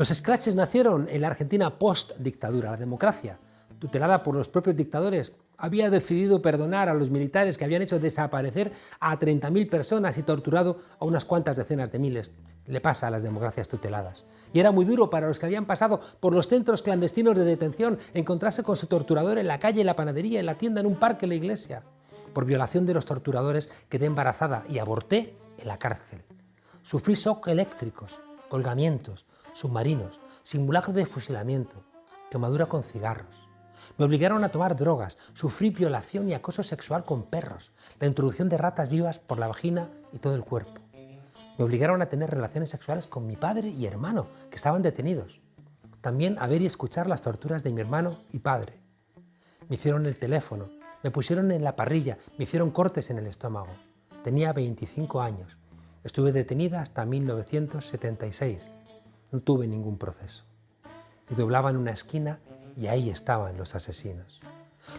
Los scratches nacieron en la Argentina post-dictadura. La democracia, tutelada por los propios dictadores, había decidido perdonar a los militares que habían hecho desaparecer a 30.000 personas y torturado a unas cuantas decenas de miles. Le pasa a las democracias tuteladas. Y era muy duro para los que habían pasado por los centros clandestinos de detención encontrarse con su torturador en la calle, en la panadería, en la tienda, en un parque, en la iglesia. Por violación de los torturadores quedé embarazada y aborté en la cárcel. Sufrí shock eléctricos, colgamientos, submarinos, simulacros de fusilamiento, quemadura con cigarros. Me obligaron a tomar drogas, sufrí violación y acoso sexual con perros, la introducción de ratas vivas por la vagina y todo el cuerpo. Me obligaron a tener relaciones sexuales con mi padre y hermano, que estaban detenidos. También a ver y escuchar las torturas de mi hermano y padre. Me hicieron el teléfono, me pusieron en la parrilla, me hicieron cortes en el estómago. Tenía 25 años. Estuve detenida hasta 1976. No tuve ningún proceso. Y doblaba en una esquina y ahí estaban los asesinos.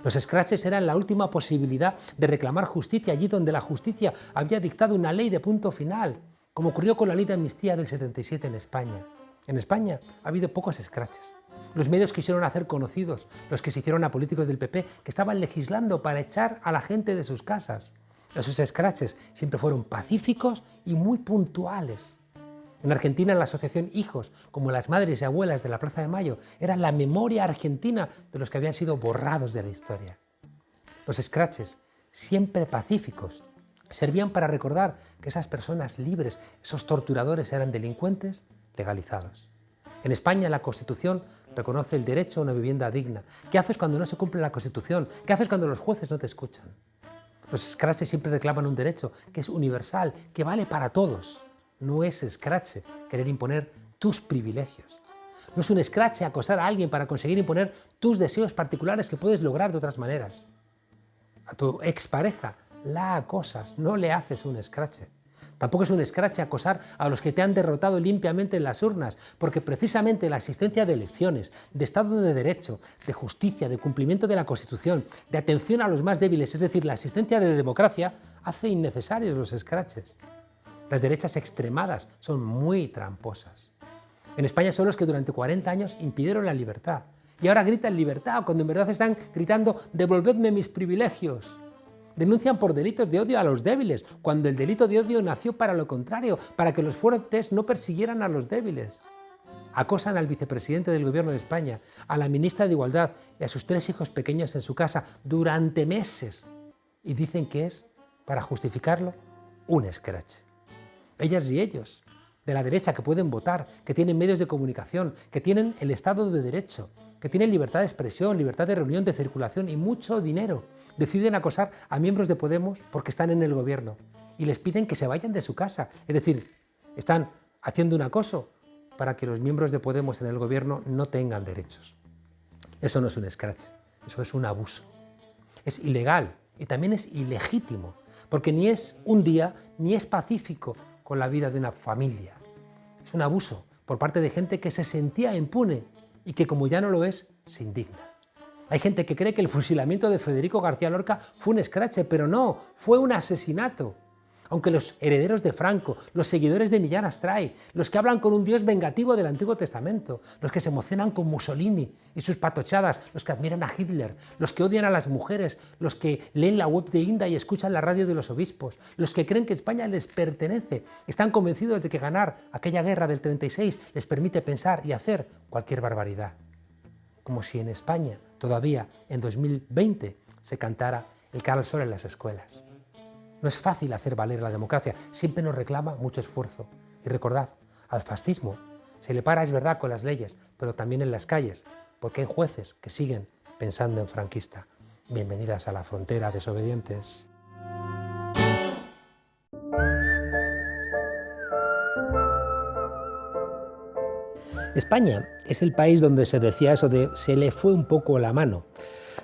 Los scratches eran la última posibilidad de reclamar justicia allí donde la justicia había dictado una ley de punto final, como ocurrió con la ley de amnistía del 77 en España. En España ha habido pocos scratches. Los medios quisieron hacer conocidos los que se hicieron a políticos del PP que estaban legislando para echar a la gente de sus casas. Esos scratches siempre fueron pacíficos y muy puntuales. En Argentina, la asociación Hijos, como las madres y abuelas de la Plaza de Mayo, era la memoria argentina de los que habían sido borrados de la historia. Los scratches, siempre pacíficos, servían para recordar que esas personas libres, esos torturadores, eran delincuentes legalizados. En España, la Constitución reconoce el derecho a una vivienda digna. ¿Qué haces cuando no se cumple la Constitución? ¿Qué haces cuando los jueces no te escuchan? Los scratches siempre reclaman un derecho que es universal, que vale para todos. No es scratch querer imponer tus privilegios. No es un scratch acosar a alguien para conseguir imponer tus deseos particulares que puedes lograr de otras maneras. A tu expareja la acosas, no le haces un scratch. Tampoco es un scratch acosar a los que te han derrotado limpiamente en las urnas, porque precisamente la existencia de elecciones, de Estado de Derecho, de justicia, de cumplimiento de la Constitución, de atención a los más débiles, es decir, la existencia de democracia, hace innecesarios los scratches. Las derechas extremadas son muy tramposas. En España son los que durante 40 años impidieron la libertad. Y ahora gritan libertad cuando en verdad están gritando devolvedme mis privilegios. Denuncian por delitos de odio a los débiles, cuando el delito de odio nació para lo contrario, para que los fuertes no persiguieran a los débiles. Acosan al vicepresidente del Gobierno de España, a la ministra de Igualdad y a sus 3 hijos pequeños en su casa durante meses. Y dicen que es, para justificarlo, un scratch. Ellas y ellos, de la derecha, que pueden votar, que tienen medios de comunicación, que tienen el Estado de Derecho, que tienen libertad de expresión, libertad de reunión, de circulación y mucho dinero, deciden acosar a miembros de Podemos porque están en el gobierno y les piden que se vayan de su casa. Es decir, están haciendo un acoso para que los miembros de Podemos en el gobierno no tengan derechos. Eso no es un scratch, eso es un abuso. Es ilegal y también es ilegítimo, porque ni es un día ni es pacífico con la vida de una familia. Es un abuso por parte de gente que se sentía impune y que, como ya no lo es, se indigna. Hay gente que cree que el fusilamiento de Federico García Lorca fue un escrache, pero no, fue un asesinato. Aunque los herederos de Franco, los seguidores de Millán Astray, los que hablan con un Dios vengativo del Antiguo Testamento, los que se emocionan con Mussolini y sus patochadas, los que admiran a Hitler, los que odian a las mujeres, los que leen la web de Inda y escuchan la radio de los obispos, los que creen que España les pertenece, están convencidos de que ganar aquella guerra del 36 les permite pensar y hacer cualquier barbaridad. Como si en España, todavía en 2020, se cantara el cara al sol en las escuelas. No es fácil hacer valer la democracia, siempre nos reclama mucho esfuerzo. Y recordad, al fascismo se le para, es verdad, con las leyes, pero también en las calles, porque hay jueces que siguen pensando en franquista. Bienvenidas a la frontera, desobedientes. España es el país donde se decía eso de se le fue un poco la mano.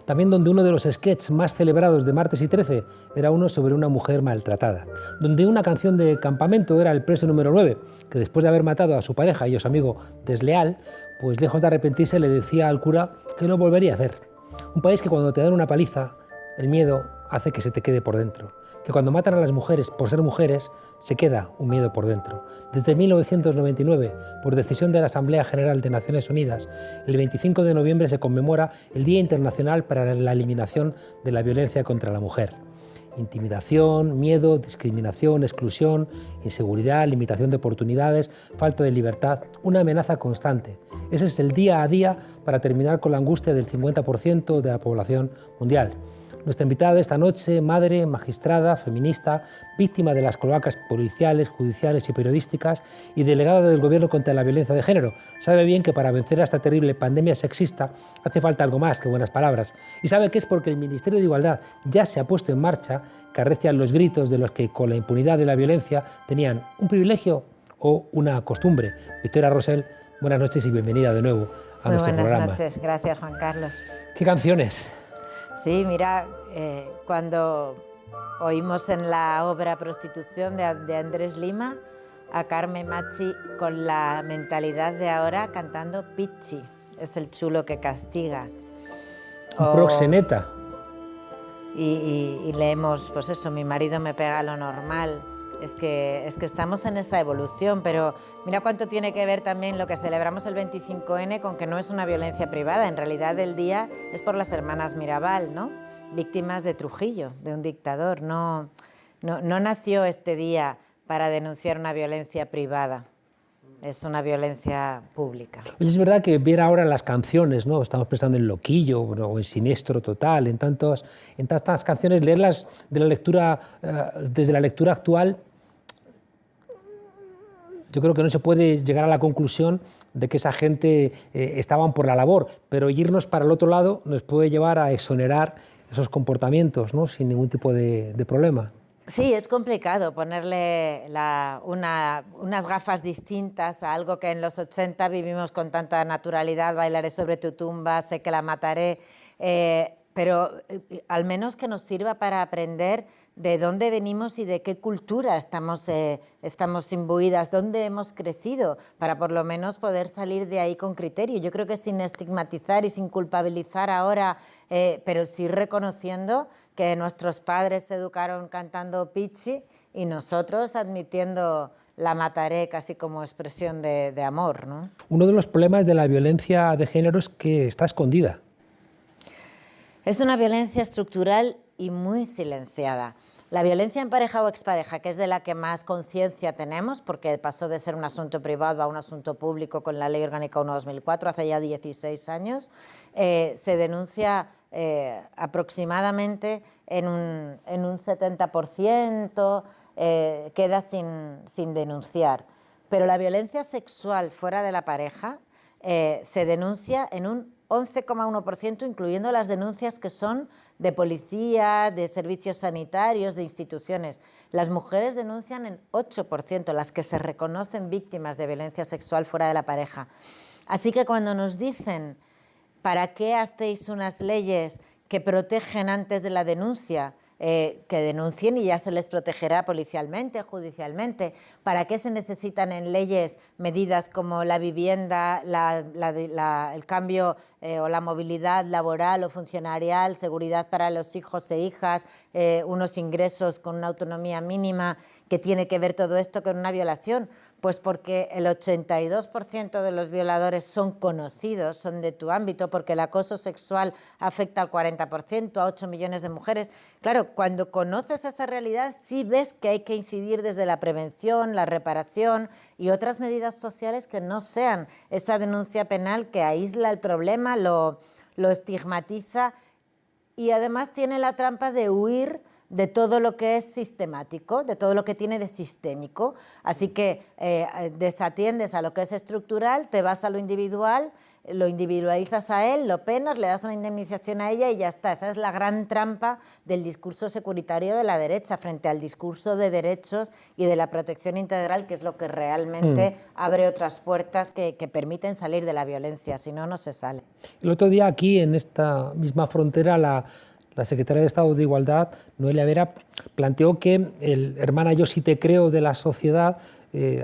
También donde uno de los sketches más celebrados de Martes y 13 era uno sobre una mujer maltratada. Donde una canción de campamento era el preso número 9, que después de haber matado a su pareja y a su amigo desleal, pues lejos de arrepentirse le decía al cura que lo volvería a hacer. Un país que cuando te dan una paliza, el miedo hace que se te quede por dentro. Que cuando matan a las mujeres por ser mujeres, se queda un miedo por dentro. Desde 1999, por decisión de la Asamblea General de Naciones Unidas, el 25 de noviembre se conmemora el Día Internacional para la Eliminación de la Violencia contra la Mujer. Intimidación, miedo, discriminación, exclusión, inseguridad, limitación de oportunidades, falta de libertad, una amenaza constante. Ese es el día a día para terminar con la angustia del 50% de la población mundial. Nuestra invitada de esta noche, madre, magistrada, feminista, víctima de las cloacas policiales, judiciales y periodísticas y delegada del Gobierno contra la violencia de género, sabe bien que para vencer a esta terrible pandemia sexista hace falta algo más que buenas palabras. Y sabe que es porque el Ministerio de Igualdad ya se ha puesto en marcha que arrecian los gritos de los que con la impunidad de la violencia tenían un privilegio o una costumbre. Victoria Rosell, buenas noches y bienvenida de nuevo a nuestro programa. Buenas noches, gracias Juan Carlos. ¿Qué canciones? Sí, mira, cuando oímos en la obra Prostitución de Andrés Lima a Carmen Machi con la mentalidad de ahora cantando Pichi, es el chulo que castiga. Un proxeneta. Y leemos, pues eso, mi marido me pega lo normal. Es que estamos en esa evolución, pero mira cuánto tiene que ver también lo que celebramos el 25N con que no es una violencia privada. En realidad el día es por las hermanas Mirabal, ¿no? Víctimas de Trujillo, de un dictador. No nació este día para denunciar una violencia privada. Es una violencia pública. Es verdad que ver ahora las canciones, ¿no? Estamos pensando en Loquillo o en Siniestro Total, en tantas canciones, leerlas de la lectura, desde la lectura actual, yo creo que no se puede llegar a la conclusión de que esa gente estaban por la labor, pero irnos para el otro lado nos puede llevar a exonerar esos comportamientos, ¿no? Sin ningún tipo de problema. Sí, es complicado ponerle unas gafas distintas a algo que en los 80 vivimos con tanta naturalidad, bailaré sobre tu tumba, sé que la mataré, pero al menos que nos sirva para aprender de dónde venimos y de qué cultura estamos imbuidas, dónde hemos crecido, para por lo menos poder salir de ahí con criterio. Yo creo que sin estigmatizar y sin culpabilizar ahora, pero sí reconociendo que nuestros padres se educaron cantando Pichi y nosotros admitiendo la mataré casi como expresión de amor, ¿no? Uno de los problemas de la violencia de género es que está escondida. Es una violencia estructural y muy silenciada. La violencia en pareja o expareja, que es de la que más conciencia tenemos, porque pasó de ser un asunto privado a un asunto público con la Ley Orgánica 1/2004, hace ya 16 años, se denuncia aproximadamente en un 70%, queda sin denunciar. Pero la violencia sexual fuera de la pareja se denuncia en un 11,1%, incluyendo las denuncias que son de policía, de servicios sanitarios, de instituciones. Las mujeres denuncian en 8%, las que se reconocen víctimas de violencia sexual fuera de la pareja. Así que cuando nos dicen, ¿para qué hacéis unas leyes que protegen antes de la denuncia? Que denuncien y ya se les protegerá policialmente, judicialmente. ¿Para qué se necesitan en leyes medidas como la vivienda, el cambio o la movilidad laboral o funcionarial, seguridad para los hijos e hijas, unos ingresos con una autonomía mínima? ¿Qué tiene que ver todo esto con una violación? Pues porque el 82% de los violadores son conocidos, son de tu ámbito, porque el acoso sexual afecta al 40%, a 8 millones de mujeres. Claro, cuando conoces esa realidad, sí ves que hay que incidir desde la prevención, la reparación y otras medidas sociales que no sean esa denuncia penal que aísla el problema, lo estigmatiza y además tiene la trampa de huir de todo lo que es sistemático, de todo lo que tiene de sistémico. Así que desatiendes a lo que es estructural, te vas a lo individual, lo individualizas a él, lo penas, le das una indemnización a ella y ya está. Esa es la gran trampa del discurso securitario de la derecha frente al discurso de derechos y de la protección integral, que es lo que realmente abre otras puertas que permiten salir de la violencia, si no, no se sale. El otro día aquí, en esta misma frontera, la secretaria de Estado de Igualdad, Noelia Vera, planteó que el hermana yo sí te creo de la sociedad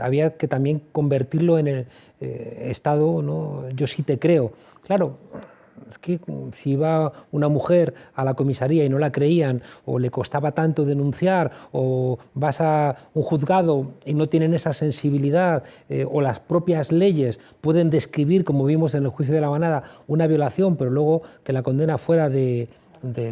había que también convertirlo en el Estado, ¿no? Yo sí te creo. Claro, Es que si iba una mujer a la comisaría y no la creían, o le costaba tanto denunciar, o vas a un juzgado y no tienen esa sensibilidad, o las propias leyes pueden describir, como vimos en el juicio de La Manada, una violación, pero luego que la condena fuera de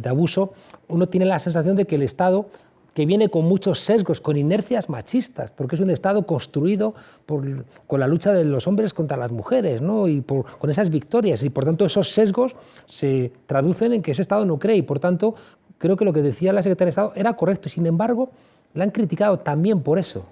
abuso, uno tiene la sensación de que el Estado, que viene con muchos sesgos, con inercias machistas, porque es un Estado construido con la lucha de los hombres contra las mujeres, ¿no? Y con esas victorias, y por tanto esos sesgos se traducen en que ese Estado no cree, y por tanto creo que lo que decía la secretaria de Estado era correcto, y sin embargo la han criticado también por eso.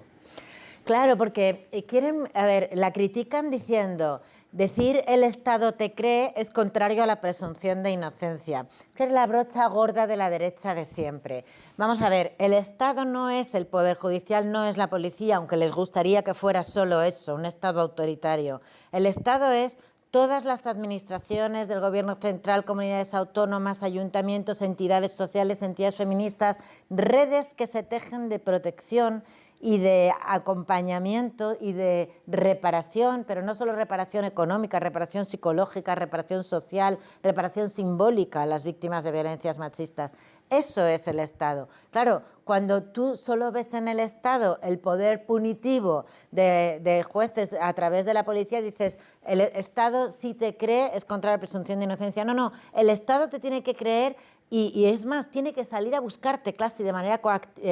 Claro, porque quieren, a ver, la critican diciendo, decir el Estado te cree es contrario a la presunción de inocencia, que es la brocha gorda de la derecha de siempre. Vamos a ver, el Estado no es el Poder Judicial, no es la policía, aunque les gustaría que fuera solo eso, un Estado autoritario. El Estado es todas las administraciones del Gobierno central, comunidades autónomas, ayuntamientos, entidades sociales, entidades feministas, redes que se tejen de protección y de acompañamiento y de reparación, pero no solo reparación económica, reparación psicológica, reparación social, reparación simbólica a las víctimas de violencias machistas. Eso es el Estado. Claro, cuando tú solo ves en el Estado el poder punitivo de jueces a través de la policía, dices, el Estado si te cree es contra la presunción de inocencia. No, no, el Estado te tiene que creer y es más, tiene que salir a buscarte casi de manera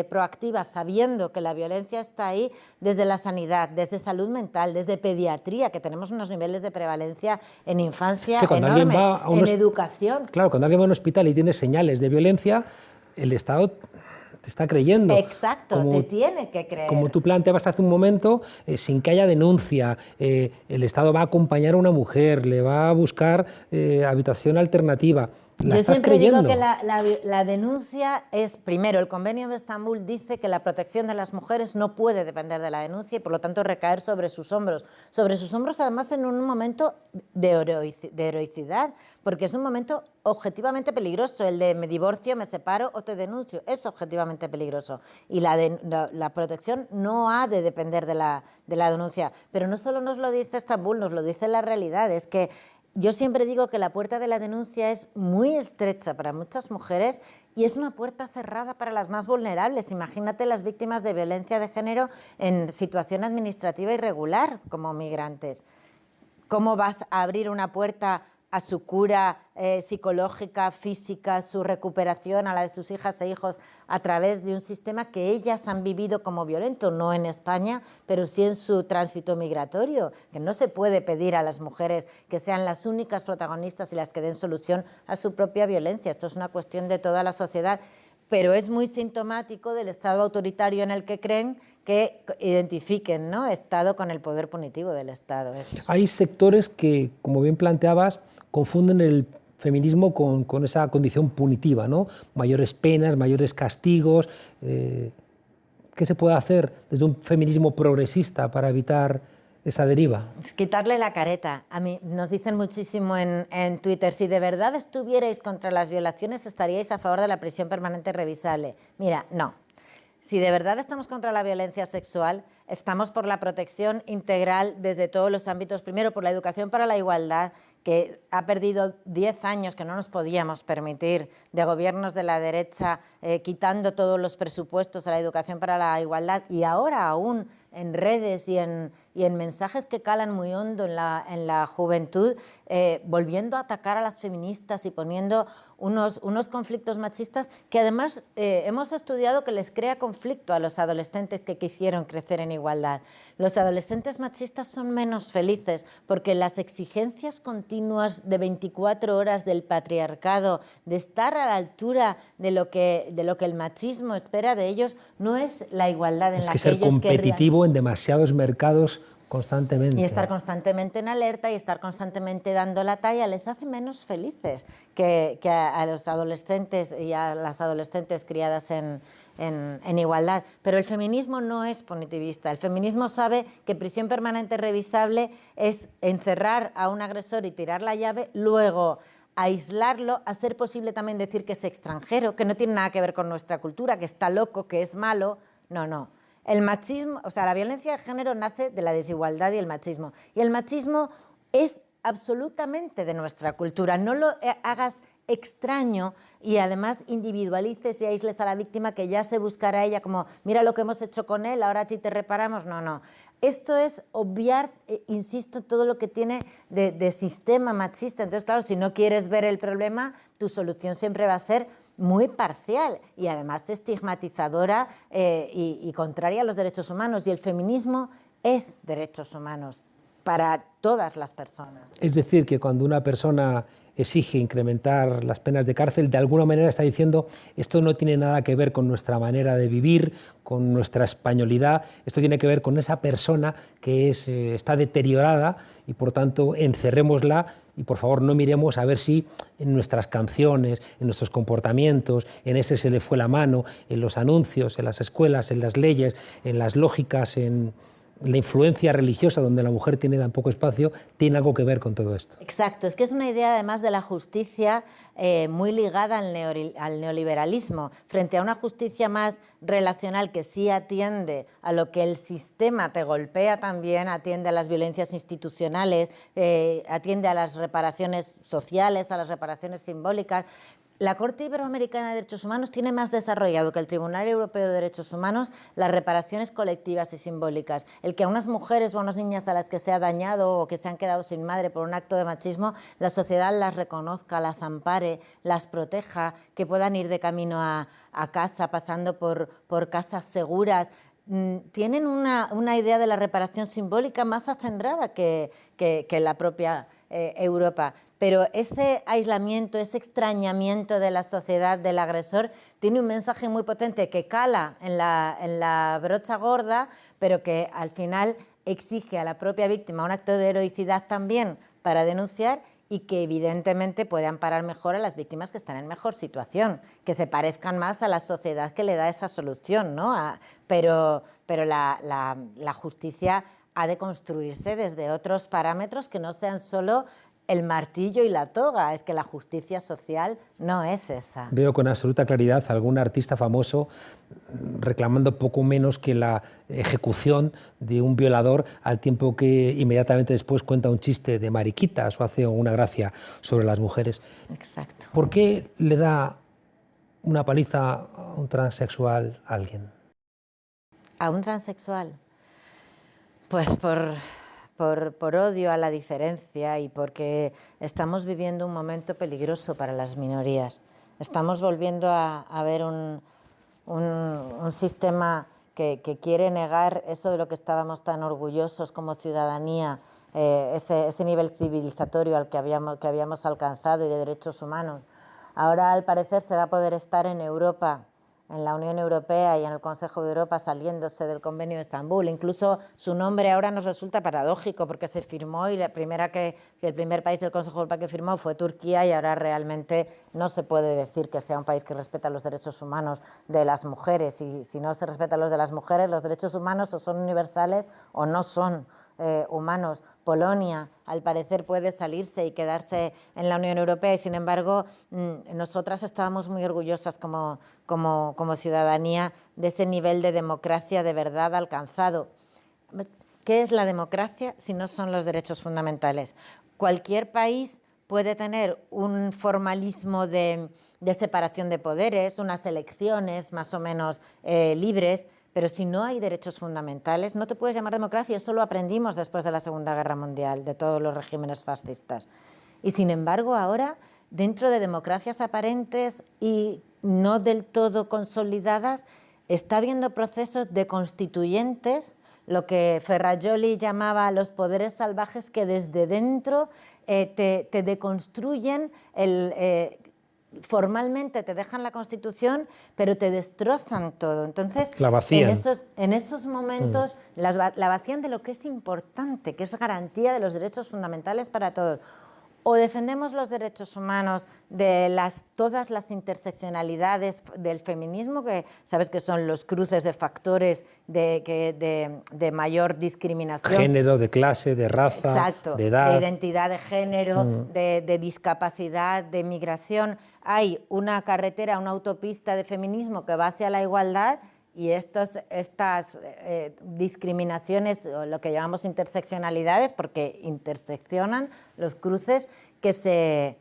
proactiva, sabiendo que la violencia está ahí desde la sanidad, desde salud mental, desde pediatría, que tenemos unos niveles de prevalencia en infancia enormes, en educación. Claro, cuando alguien va a un hospital y tiene señales de violencia, el Estado te está creyendo. Exacto, te tiene que creer. Como tú planteabas hace un momento, sin que haya denuncia, el Estado va a acompañar a una mujer, le va a buscar habitación alternativa. Yo siempre digo que la denuncia es, primero, el Convenio de Estambul dice que la protección de las mujeres no puede depender de la denuncia y por lo tanto recaer sobre sus hombros. Sobre sus hombros además en un momento de heroicidad, porque es un momento objetivamente peligroso, el de me divorcio, me separo o te denuncio, es objetivamente peligroso. Y la protección no ha de depender de la denuncia. Pero no solo nos lo dice Estambul, nos lo dice la realidad, es que yo siempre digo que la puerta de la denuncia es muy estrecha para muchas mujeres y es una puerta cerrada para las más vulnerables. Imagínate las víctimas de violencia de género en situación administrativa irregular como migrantes. ¿Cómo vas a abrir una puerta a su cura psicológica, física, su recuperación, a la de sus hijas e hijos a través de un sistema que ellas han vivido como violento, no en España, pero sí en su tránsito migratorio, que no se puede pedir a las mujeres que sean las únicas protagonistas y las que den solución a su propia violencia? Esto es una cuestión de toda la sociedad, pero es muy sintomático del Estado autoritario en el que creen, que identifiquen, ¿no?, Estado con el poder punitivo del Estado. Hay sectores que, como bien planteabas, confunden el feminismo con esa condición punitiva, ¿no? Mayores penas, mayores castigos. ¿Qué se puede hacer desde un feminismo progresista para evitar esa deriva? Es quitarle la careta. A mí nos dicen muchísimo en Twitter, si de verdad estuvierais contra las violaciones, estaríais a favor de la prisión permanente revisable. Mira, no. Si de verdad estamos contra la violencia sexual, estamos por la protección integral desde todos los ámbitos. Primero, por la educación para la igualdad, que ha perdido 10 años que no nos podíamos permitir, de gobiernos de la derecha quitando todos los presupuestos a la educación para la igualdad, y ahora aún en redes y en mensajes que calan muy hondo en la juventud, volviendo a atacar a las feministas y poniendo unos conflictos machistas que además hemos estudiado que les crea conflicto a los adolescentes que quisieron crecer en igualdad. Los adolescentes machistas son menos felices porque las exigencias continuas de 24 horas del patriarcado, de estar a la altura de lo que el machismo espera de ellos, no es la igualdad en la que ellos querrían. Es que ser competitivo en demasiados mercados constantemente. Y estar constantemente en alerta y estar constantemente dando la talla les hace menos felices que a los adolescentes y a las adolescentes criadas en igualdad. Pero el feminismo no es punitivista. El feminismo sabe que prisión permanente revisable es encerrar a un agresor y tirar la llave, luego aislarlo, a ser posible también decir que es extranjero, que no tiene nada que ver con nuestra cultura, que está loco, que es malo. No, no. El machismo, o sea, la violencia de género nace de la desigualdad y el machismo. Y el machismo es absolutamente de nuestra cultura. No lo hagas extraño y además individualices y aísles a la víctima, que ya se buscará ella como, mira lo que hemos hecho con él, ahora a ti te reparamos. No, no. Esto es obviar, insisto, todo lo que tiene de sistema machista. Entonces, claro, si no quieres ver el problema, tu solución siempre va a ser muy parcial y además estigmatizadora y contraria a los derechos humanos. Y el feminismo es derechos humanos para todas las personas. Es decir, que cuando una persona exige incrementar las penas de cárcel, de alguna manera está diciendo esto no tiene nada que ver con nuestra manera de vivir, con nuestra españolidad, esto tiene que ver con esa persona que está deteriorada y por tanto encerrémosla y por favor no miremos a ver si en nuestras canciones, en nuestros comportamientos, en ese se le fue la mano, en los anuncios, en las escuelas, en las leyes, en las lógicas, en la influencia religiosa donde la mujer tiene tan poco espacio, tiene algo que ver con todo esto. Exacto, es que es una idea además de la justicia muy ligada al neoliberalismo, frente a una justicia más relacional que sí atiende a lo que el sistema te golpea también, atiende a las violencias institucionales, atiende a las reparaciones sociales, a las reparaciones simbólicas. La Corte Iberoamericana de Derechos Humanos tiene más desarrollado que el Tribunal Europeo de Derechos Humanos las reparaciones colectivas y simbólicas. El que a unas mujeres o a unas niñas a las que se ha dañado o que se han quedado sin madre por un acto de machismo, la sociedad las reconozca, las ampare, las proteja, que puedan ir de camino a casa, pasando por casas seguras. Tienen una idea de la reparación simbólica más acendrada que la propia Europa. Pero ese aislamiento, ese extrañamiento de la sociedad del agresor tiene un mensaje muy potente que cala en la brocha gorda, pero que al final exige a la propia víctima un acto de heroicidad también para denunciar y que evidentemente puede amparar mejor a las víctimas que están en mejor situación, que se parezcan más a la sociedad que le da esa solución, ¿no? Pero la justicia ha de construirse desde otros parámetros que no sean solo el martillo y la toga. Es que la justicia social no es esa. Veo con absoluta claridad a algún artista famoso reclamando poco menos que la ejecución de un violador, al tiempo que inmediatamente después cuenta un chiste de mariquitas o hace una gracia sobre las mujeres. Exacto. ¿Por qué le da una paliza a un transexual a alguien? ¿A un transexual? Pues por odio a la diferencia y porque estamos viviendo un momento peligroso para las minorías. Estamos volviendo a ver un sistema que quiere negar eso de lo que estábamos tan orgullosos como ciudadanía, ese nivel civilizatorio al que habíamos alcanzado y de derechos humanos. Ahora, al parecer, se va a poder estar en Europa, en la Unión Europea y en el Consejo de Europa, saliéndose del Convenio de Estambul. Incluso su nombre ahora nos resulta paradójico porque se firmó y el primer país del Consejo de Europa que firmó fue Turquía, y ahora realmente no se puede decir que sea un país que respeta los derechos humanos de las mujeres. Y si no se respetan los de las mujeres, los derechos humanos o son universales o no son humanos. Polonia, al parecer, puede salirse y quedarse en la Unión Europea y, sin embargo, nosotras estábamos muy orgullosas como ciudadanía de ese nivel de democracia de verdad alcanzado. ¿Qué es la democracia si no son los derechos fundamentales? Cualquier país puede tener un formalismo de separación de poderes, unas elecciones más o menos libres, pero si no hay derechos fundamentales, no te puedes llamar democracia. Eso lo aprendimos después de la Segunda Guerra Mundial, de todos los regímenes fascistas. Y sin embargo, ahora, dentro de democracias aparentes y no del todo consolidadas, está habiendo procesos de constituyentes, lo que Ferrajoli llamaba los poderes salvajes, que desde dentro te deconstruyen formalmente te dejan la Constitución, pero te destrozan todo. Entonces, la vacían. En esos momentos la vacían de lo que es importante, que es garantía de los derechos fundamentales para todos. O defendemos los derechos humanos de todas las interseccionalidades del feminismo, que sabes que son los cruces de factores de mayor discriminación. Género, de clase, de raza, exacto, de edad. De identidad de género, de discapacidad, de migración. Hay una carretera, una autopista de feminismo que va hacia la igualdad, y estas discriminaciones, o lo que llamamos interseccionalidades, porque interseccionan los cruces que se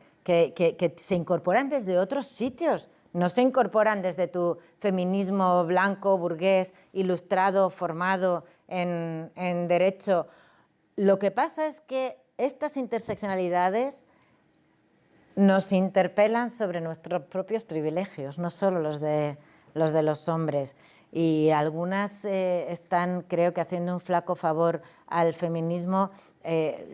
incorporan desde otros sitios, no se incorporan desde tu feminismo blanco, burgués, ilustrado, formado en derecho. Lo que pasa es que estas interseccionalidades nos interpelan sobre nuestros propios privilegios, no solo los de los hombres. Y algunas están, creo que, haciendo un flaco favor al feminismo,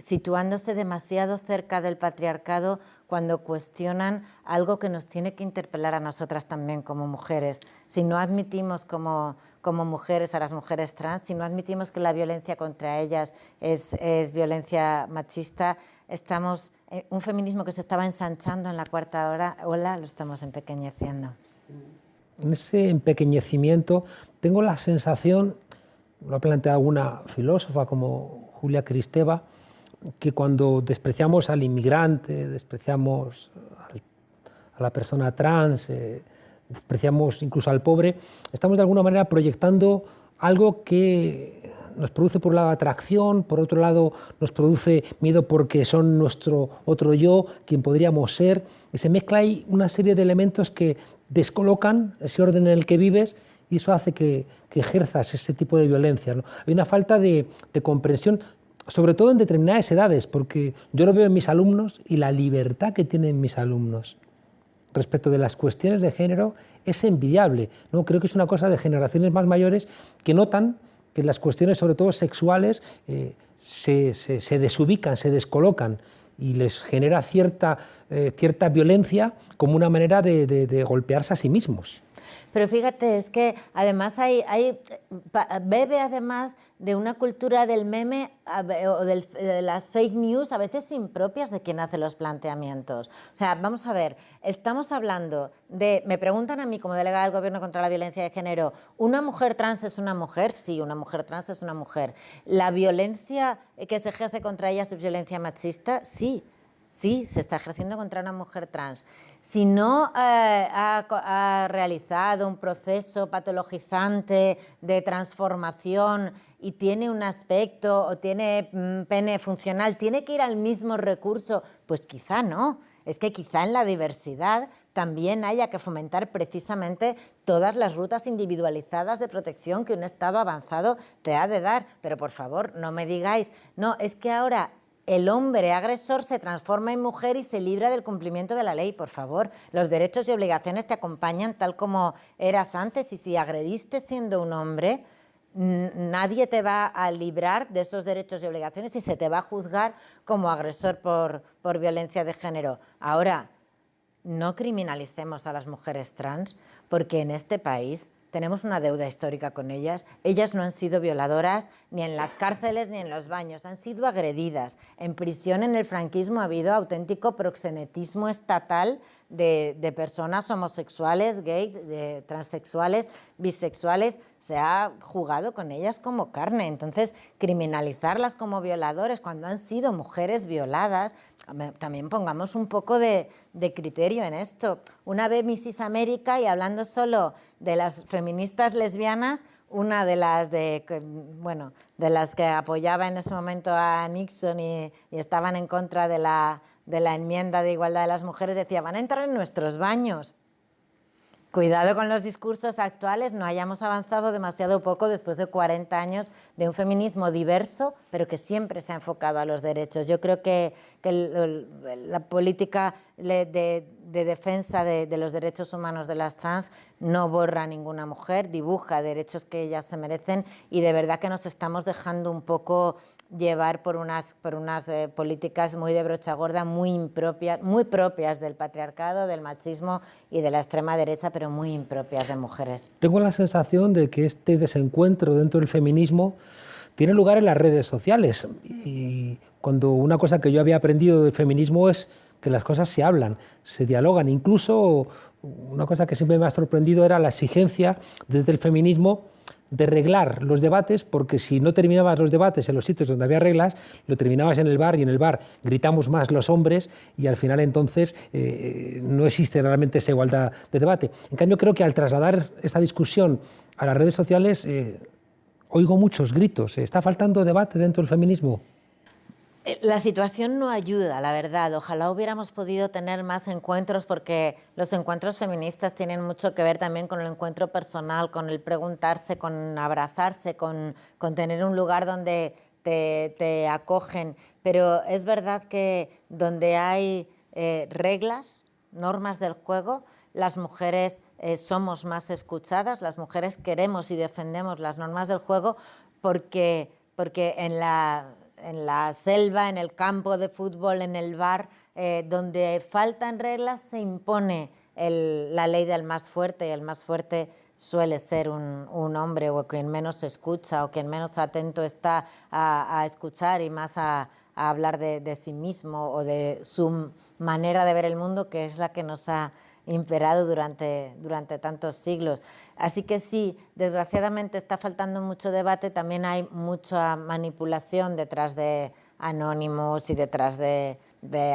situándose demasiado cerca del patriarcado cuando cuestionan algo que nos tiene que interpelar a nosotras también como mujeres. Si no admitimos como mujeres a las mujeres trans, si no admitimos que la violencia contra ellas es violencia machista, estamos un feminismo que se estaba ensanchando en la cuarta ola, lo estamos empequeñeciendo. En ese empequeñecimiento tengo la sensación, lo ha planteado una filósofa como Julia Kristeva, que cuando despreciamos al inmigrante, despreciamos a la persona trans, despreciamos incluso al pobre, estamos de alguna manera proyectando algo que nos produce por un lado atracción, por otro lado nos produce miedo porque son nuestro otro yo, quien podríamos ser, y se mezcla ahí una serie de elementos que descolocan ese orden en el que vives y eso hace que ejerzas ese tipo de violencia, ¿no? Hay una falta de comprensión, sobre todo en determinadas edades, porque yo lo veo en mis alumnos y la libertad que tienen mis alumnos respecto de las cuestiones de género es envidiable, ¿no? Creo que es una cosa de generaciones más mayores que notan que las cuestiones, sobre todo sexuales, se desubican, se descolocan y les genera cierta violencia como una manera de golpearse a sí mismos. Pero fíjate, es que además bebe además de una cultura del meme o de las fake news, a veces impropias de quien hace los planteamientos. O sea, vamos a ver, estamos hablando de, me preguntan a mí como delegada del Gobierno contra la violencia de género, ¿una mujer trans es una mujer? Sí, una mujer trans es una mujer. ¿La violencia que se ejerce contra ellas es violencia machista? Sí. Sí, se está ejerciendo contra una mujer trans. Si no ha realizado un proceso patologizante de transformación y tiene un aspecto o tiene pene funcional, ¿tiene que ir al mismo recurso? Pues quizá no. Es que quizá en la diversidad también haya que fomentar precisamente todas las rutas individualizadas de protección que un Estado avanzado te ha de dar. Pero por favor, no me digáis, no, es que ahora el hombre agresor se transforma en mujer y se libra del cumplimiento de la ley. Por favor, los derechos y obligaciones te acompañan tal como eras antes, y si agrediste siendo un hombre, nadie te va a librar de esos derechos y obligaciones y se te va a juzgar como agresor por violencia de género. Ahora, no criminalicemos a las mujeres trans, porque en este país tenemos una deuda histórica con ellas. Ellas no han sido violadoras ni en las cárceles ni en los baños, han sido agredidas. En prisión, en el franquismo, ha habido auténtico proxenetismo estatal de personas homosexuales, gays, transexuales, bisexuales. Se ha jugado con ellas como carne. Entonces, criminalizarlas como violadores cuando han sido mujeres violadas, también pongamos un poco de criterio en esto. Una vez Mrs. América, y hablando solo de las feministas lesbianas, una de las que apoyaba en ese momento a Nixon y estaban en contra de la enmienda de igualdad de las mujeres, decía, van a entrar en nuestros baños. Cuidado con los discursos actuales, no hayamos avanzado demasiado poco después de 40 años de un feminismo diverso, pero que siempre se ha enfocado a los derechos. Yo creo que la política de defensa de los derechos humanos de las trans no borra a ninguna mujer, dibuja derechos que ellas se merecen, y de verdad que nos estamos dejando un poco llevar por unas políticas muy de brocha gorda, muy propias del patriarcado, del machismo y de la extrema derecha, pero muy impropias de mujeres. Tengo la sensación de que este desencuentro dentro del feminismo tiene lugar en las redes sociales, y cuando una cosa que yo había aprendido del feminismo es que las cosas se hablan, se dialogan. Incluso una cosa que siempre me ha sorprendido era la exigencia desde el feminismo de reglar los debates, porque si no terminabas los debates en los sitios donde había reglas, lo terminabas en el bar, y en el bar gritamos más los hombres y al final entonces no existe realmente esa igualdad de debate. En cambio, creo que al trasladar esta discusión a las redes sociales oigo muchos gritos. ¿Está faltando debate dentro del feminismo? La situación no ayuda, la verdad. Ojalá hubiéramos podido tener más encuentros, porque los encuentros feministas tienen mucho que ver también con el encuentro personal, con el preguntarse, con abrazarse, con tener un lugar donde te acogen. Pero es verdad que donde hay reglas, normas del juego, las mujeres somos más escuchadas, las mujeres queremos y defendemos las normas del juego porque en la selva, en el campo de fútbol, en el bar, donde faltan reglas, se impone la ley del más fuerte, y el más fuerte suele ser un hombre, o quien menos escucha, o quien menos atento está a escuchar y más a hablar de sí mismo o de su manera de ver el mundo, que es la que nos ha imperado durante tantos siglos. Así que sí, desgraciadamente está faltando mucho debate, también hay mucha manipulación detrás de anónimos y detrás de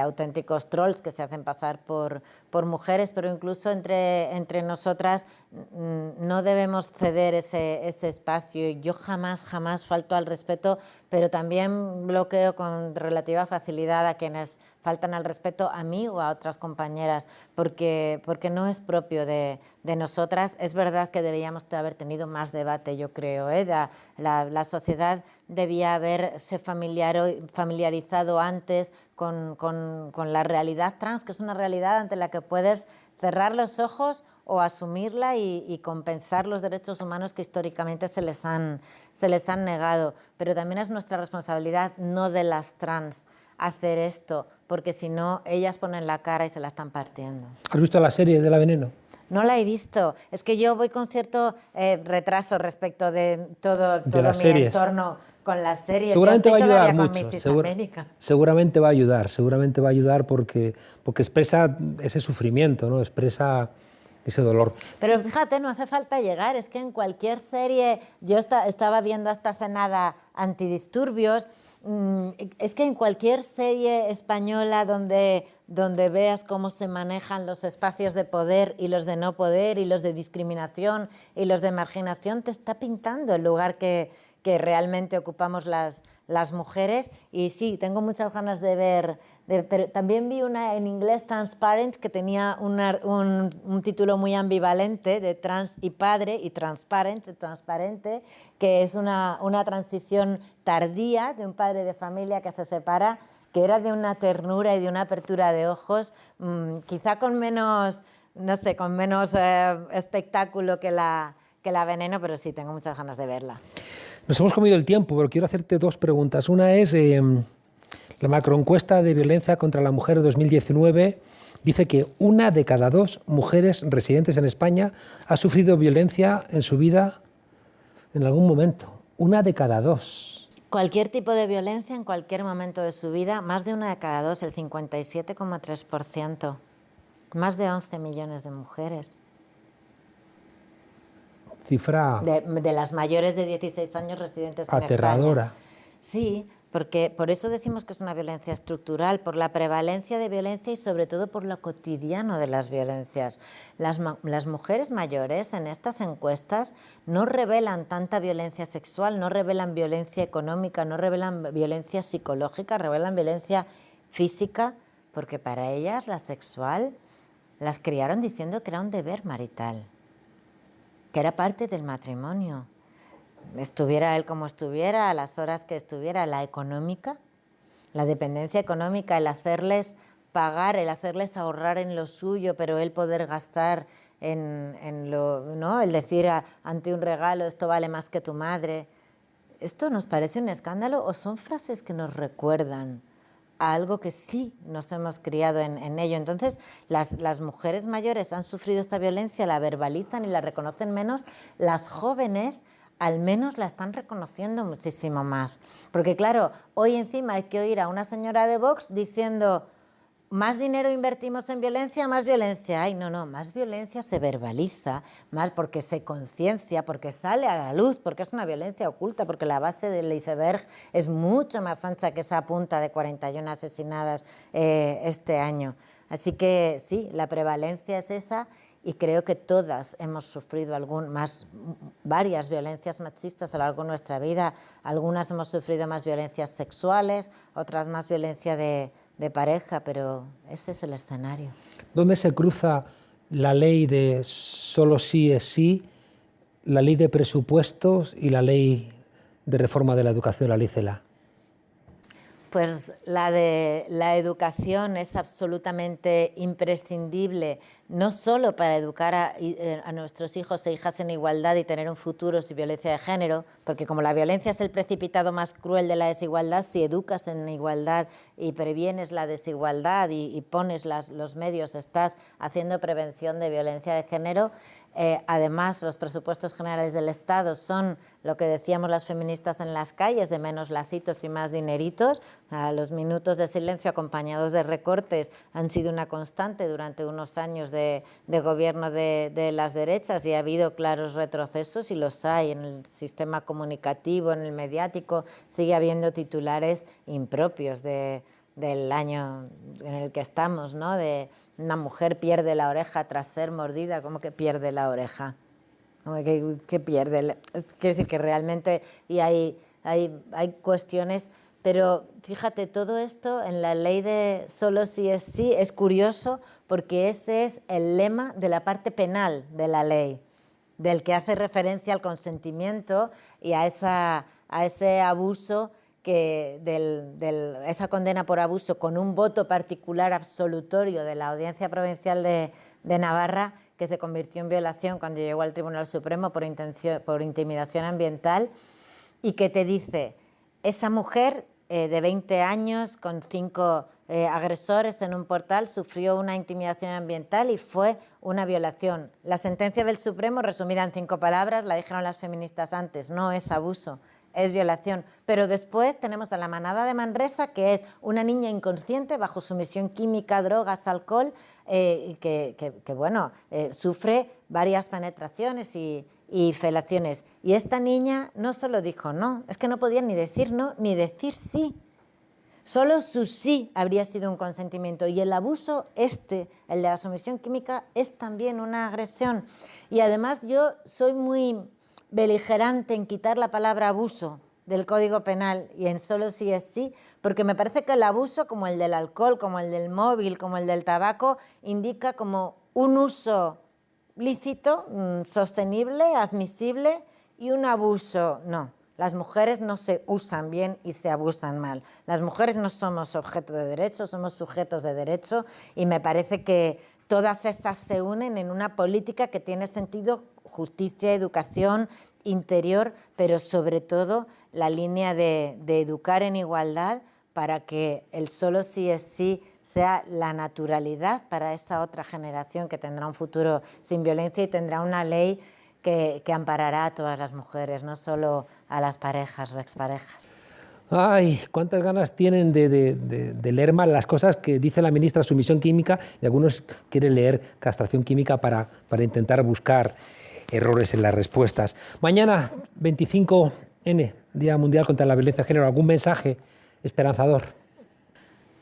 auténticos trolls que se hacen pasar por mujeres, pero incluso entre nosotras no debemos ceder ese espacio. Yo jamás falto al respeto, pero también bloqueo con relativa facilidad a quienes faltan al respeto, a mí o a otras compañeras, porque no es propio de nosotras. Es verdad que deberíamos haber tenido más debate, yo creo, ¿eh? La sociedad debía haberse familiarizado antes con la realidad trans, que es una realidad ante la que puedes cerrar los ojos o asumirla y compensar los derechos humanos que históricamente se les han negado. Pero también es nuestra responsabilidad, no de las trans, hacer esto, porque si no, ellas ponen la cara y se la están partiendo. ¿Has visto la serie de La Veneno? No la he visto. Es que yo voy con cierto retraso respecto de todo mi entorno con las series. Seguramente va a ayudar mucho. Seguramente va a ayudar porque expresa ese sufrimiento, ¿no? Expresa ese dolor. Pero fíjate, no hace falta llegar. Es que en cualquier serie, yo estaba viendo hasta hace nada Antidisturbios, es que en cualquier serie española donde veas cómo se manejan los espacios de poder y los de no poder y los de discriminación y los de marginación, te está pintando el lugar que realmente ocupamos las mujeres. Y sí, tengo muchas ganas de ver, pero también vi una en inglés, Transparent, que tenía un título muy ambivalente, de trans y padre, y transparente, que es una transición tardía de un padre de familia que se separa, que era de una ternura y de una apertura de ojos, quizá con menos, no sé, con menos espectáculo que la Veneno, pero sí, tengo muchas ganas de verla. Nos hemos comido el tiempo, pero quiero hacerte dos preguntas. Una es, la macroencuesta de violencia contra la mujer de 2019 dice que 1 de cada 2 mujeres residentes en España ha sufrido violencia en su vida en algún momento. 1 de cada 2. Cualquier tipo de violencia en cualquier momento de su vida, más de 1 de cada 2, el 57,3%. Más de 11 millones de mujeres. Cifra de las mayores de 16 años residentes en España. Aterradora. Sí, porque por eso decimos que es una violencia estructural, por la prevalencia de violencia y sobre todo por lo cotidiano de las violencias. Las mujeres mayores en estas encuestas no revelan tanta violencia sexual, no revelan violencia económica, no revelan violencia psicológica, revelan violencia física, porque para ellas la sexual las criaron diciendo que era un deber marital, que era parte del matrimonio. Estuviera él como estuviera, a las horas que estuviera. La económica, la dependencia económica, el hacerles pagar, el hacerles ahorrar en lo suyo, pero él poder gastar en lo, ¿no? El decir ante un regalo, esto vale más que tu madre. ¿Esto nos parece un escándalo o son frases que nos recuerdan a algo que sí nos hemos criado en ello? Entonces, las mujeres mayores han sufrido esta violencia, la verbalizan y la reconocen menos. Las jóvenes al menos la están reconociendo muchísimo más. Porque claro, hoy encima hay que oír a una señora de Vox diciendo más dinero invertimos en violencia, más violencia hay. No, no, más violencia se verbaliza, más porque se conciencia, porque sale a la luz, porque es una violencia oculta, porque la base del iceberg es mucho más ancha que esa punta de 41 asesinadas este año. Así que sí, la prevalencia es esa y creo que todas hemos sufrido varias violencias machistas a lo largo de nuestra vida. Algunas hemos sufrido más violencias sexuales, otras más violencia de pareja, pero ese es el escenario. ¿Dónde se cruza la ley de solo sí es sí, la ley de presupuestos y la ley de reforma de la educación, la ley CELA? Pues la de la educación es absolutamente imprescindible, no solo para educar a nuestros hijos e hijas en igualdad y tener un futuro sin violencia de género, porque como la violencia es el precipitado más cruel de la desigualdad, si educas en igualdad y previenes la desigualdad y pones los medios, estás haciendo prevención de violencia de género. Además, los presupuestos generales del Estado son lo que decíamos las feministas en las calles, de menos lacitos y más dineritos. Los minutos de silencio acompañados de recortes han sido una constante durante unos años de gobierno de las derechas y ha habido claros retrocesos y los hay en el sistema comunicativo, en el mediático. Sigue habiendo titulares impropios del año en el que estamos, ¿no? De una mujer pierde la oreja tras ser mordida. ¿Cómo que pierde la oreja? ¿Cómo que pierde? Quiere decir que realmente y hay cuestiones, pero fíjate, todo esto en la ley de solo sí es curioso porque ese es el lema de la parte penal de la ley, del que hace referencia al consentimiento y a ese abuso, esa condena por abuso con un voto particular absolutorio de la Audiencia Provincial de Navarra, que se convirtió en violación cuando llegó al Tribunal Supremo por intimidación ambiental, y que te dice, esa mujer de 20 años con 5 agresores en un portal sufrió una intimidación ambiental y fue una violación. La sentencia del Supremo, resumida en 5 palabras, la dijeron las feministas antes, no es abuso, es violación. Pero después tenemos a la manada de Manresa, que es una niña inconsciente bajo sumisión química, drogas, alcohol, sufre varias penetraciones y felaciones. Y esta niña no solo dijo no, es que no podía ni decir no ni decir sí. Solo su sí habría sido un consentimiento. Y el abuso el de la sumisión química, es también una agresión. Y además yo soy muy beligerante en quitar la palabra abuso del Código Penal y en solo sí es sí, porque me parece que el abuso, como el del alcohol, como el del móvil, como el del tabaco, indica como un uso lícito, sostenible, admisible, y un abuso no. Las mujeres no se usan bien y se abusan mal. Las mujeres no somos objeto de derecho, somos sujetos de derecho, y me parece que todas esas se unen en una política que tiene sentido: justicia, educación, interior, pero sobre todo la línea de educar en igualdad para que el solo sí es sí sea la naturalidad para esa otra generación que tendrá un futuro sin violencia y tendrá una ley que amparará a todas las mujeres, no solo a las parejas o exparejas. Ay, cuántas ganas tienen de leer mal las cosas que dice la ministra, sumisión química, y algunos quieren leer castración química para intentar buscar errores en las respuestas. Mañana, 25N, Día Mundial contra la Violencia de Género. ¿Algún mensaje esperanzador?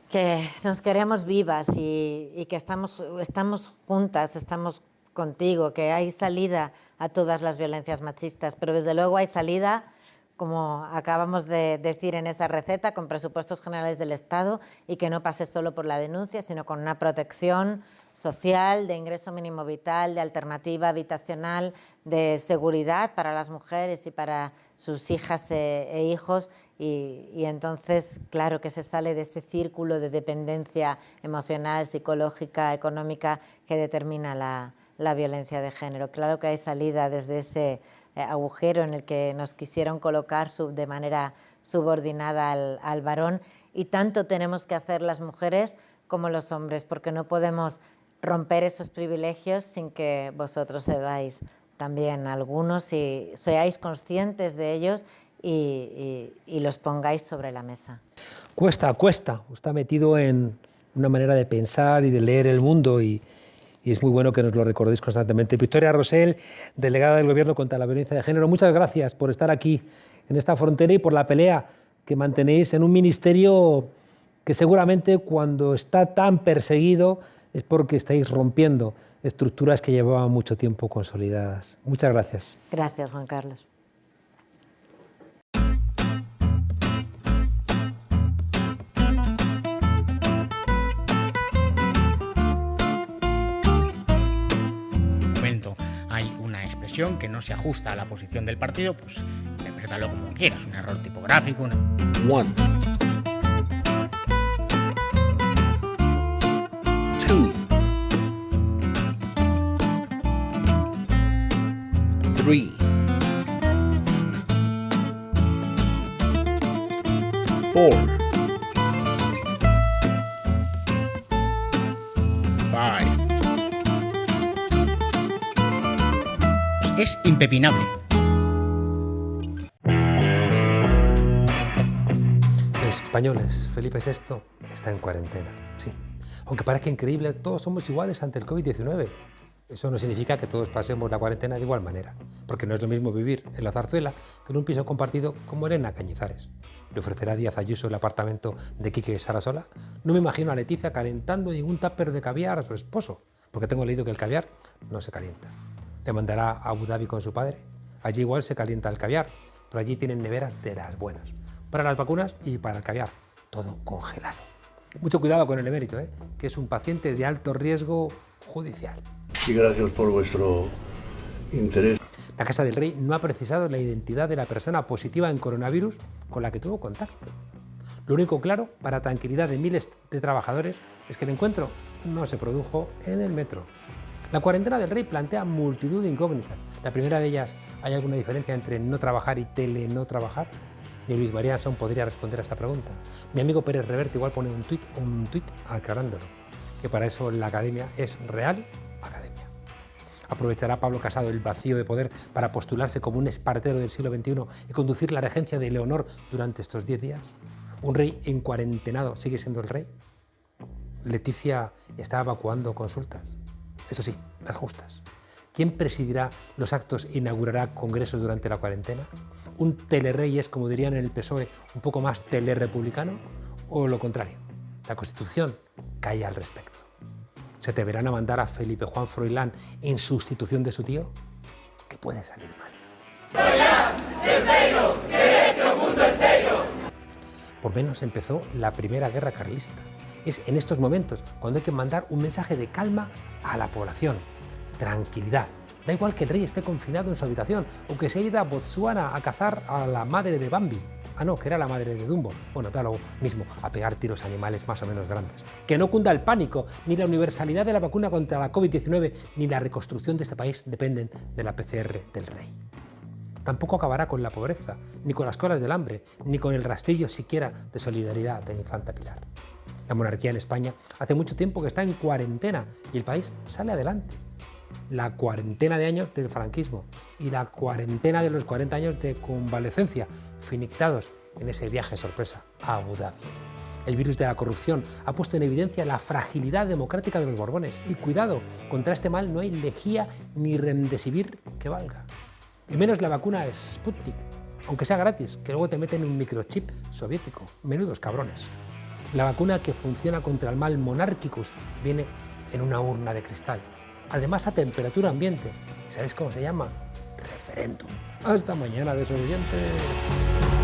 Que nos queremos vivas y que estamos juntas, estamos contigo, que hay salida a todas las violencias machistas, pero desde luego hay salida, como acabamos de decir en esa receta, con presupuestos generales del Estado, y que no pase solo por la denuncia, sino con una protección social, de ingreso mínimo vital, de alternativa habitacional, de seguridad para las mujeres y para sus hijas e hijos, y entonces, claro, que se sale de ese círculo de dependencia emocional, psicológica, económica que determina la violencia de género. Claro que hay salida desde ese agujero en el que nos quisieron colocar de manera subordinada al varón, y tanto tenemos que hacer las mujeres como los hombres, porque no podemos romper esos privilegios sin que vosotros cedáis también algunos y seáis conscientes de ellos y los pongáis sobre la mesa. Cuesta, está metido en una manera de pensar y de leer el mundo y es muy bueno que nos lo recordéis constantemente. Victoria Rosell, delegada del Gobierno contra la violencia de género, muchas gracias por estar aquí en esta frontera y por la pelea que mantenéis en un ministerio que seguramente cuando está tan perseguido es porque estáis rompiendo estructuras que llevaban mucho tiempo consolidadas. Muchas gracias. Gracias, Juan Carlos. Hay una expresión que no se ajusta a la posición del partido, pues interprétalo como quieras, un error tipográfico. One. Two. Three. Four. Five. Es impepinable. Españoles, Felipe VI está en cuarentena, sí. Aunque parezca increíble, todos somos iguales ante el COVID-19. Eso no significa que todos pasemos la cuarentena de igual manera, porque no es lo mismo vivir en la Zarzuela que en un piso compartido como Elena Cañizares. ¿Le ofrecerá Díaz Ayuso el apartamento de Quique Sarasola? No me imagino a Leticia calentando en un tupper de caviar a su esposo, porque tengo leído que el caviar no se calienta. ¿Le mandará a Abu Dhabi con su padre? Allí igual se calienta el caviar, pero allí tienen neveras de las buenas, para las vacunas y para el caviar, todo congelado. Mucho cuidado con el emérito, que es un paciente de alto riesgo judicial. Y gracias por vuestro interés. La Casa del Rey no ha precisado la identidad de la persona positiva en coronavirus con la que tuvo contacto. Lo único claro, para tranquilidad de miles de trabajadores, es que el encuentro no se produjo en el metro. La cuarentena del Rey plantea multitud de incógnitas. La primera de ellas, ¿hay alguna diferencia entre no trabajar y no trabajar? Ni Luis María Ansón podría responder a esta pregunta. Mi amigo Pérez Reverte igual pone un tuit aclarándolo, que para eso la academia es Real Academia. ¿Aprovechará Pablo Casado el vacío de poder para postularse como un espartero del siglo XXI y conducir la regencia de Leonor durante estos 10 días? ¿Un rey en cuarentenado sigue siendo el rey? Leticia está evacuando consultas. Eso sí, las justas. ¿Quién presidirá los actos e inaugurará congresos durante la cuarentena? ¿Un telerrey es, como dirían en el PSOE, un poco más telerrepublicano? ¿O lo contrario? La Constitución calla al respecto. ¿Se atreverán a mandar a Felipe Juan Froilán en sustitución de su tío? Que puede salir mal. Por menos empezó la Primera Guerra Carlista. Es en estos momentos cuando hay que mandar un mensaje de calma a la población. Tranquilidad. Da igual que el rey esté confinado en su habitación o que se haya ido a Botsuana a cazar a la madre de Bambi. Ah, no, que era la madre de Dumbo. Bueno, da lo mismo, a pegar tiros a animales más o menos grandes. Que no cunda el pánico, ni la universalidad de la vacuna contra la COVID-19, ni la reconstrucción de este país dependen de la PCR del rey. Tampoco acabará con la pobreza, ni con las colas del hambre, ni con el rastrillo siquiera de solidaridad de la infanta Pilar. La monarquía en España hace mucho tiempo que está en cuarentena y el país sale adelante. La cuarentena de años del franquismo y la cuarentena de los 40 años de convalecencia, finictados en ese viaje sorpresa a Abu Dhabi. El virus de la corrupción ha puesto en evidencia la fragilidad democrática de los Borbones. Y cuidado, contra este mal no hay lejía ni remdesivir que valga. Y menos la vacuna Sputnik, aunque sea gratis, que luego te meten un microchip soviético. Menudos cabrones. La vacuna que funciona contra el mal monarchicus viene en una urna de cristal. Además a temperatura ambiente. ¿Sabéis cómo se llama? Referéndum. Hasta mañana, desobedientes.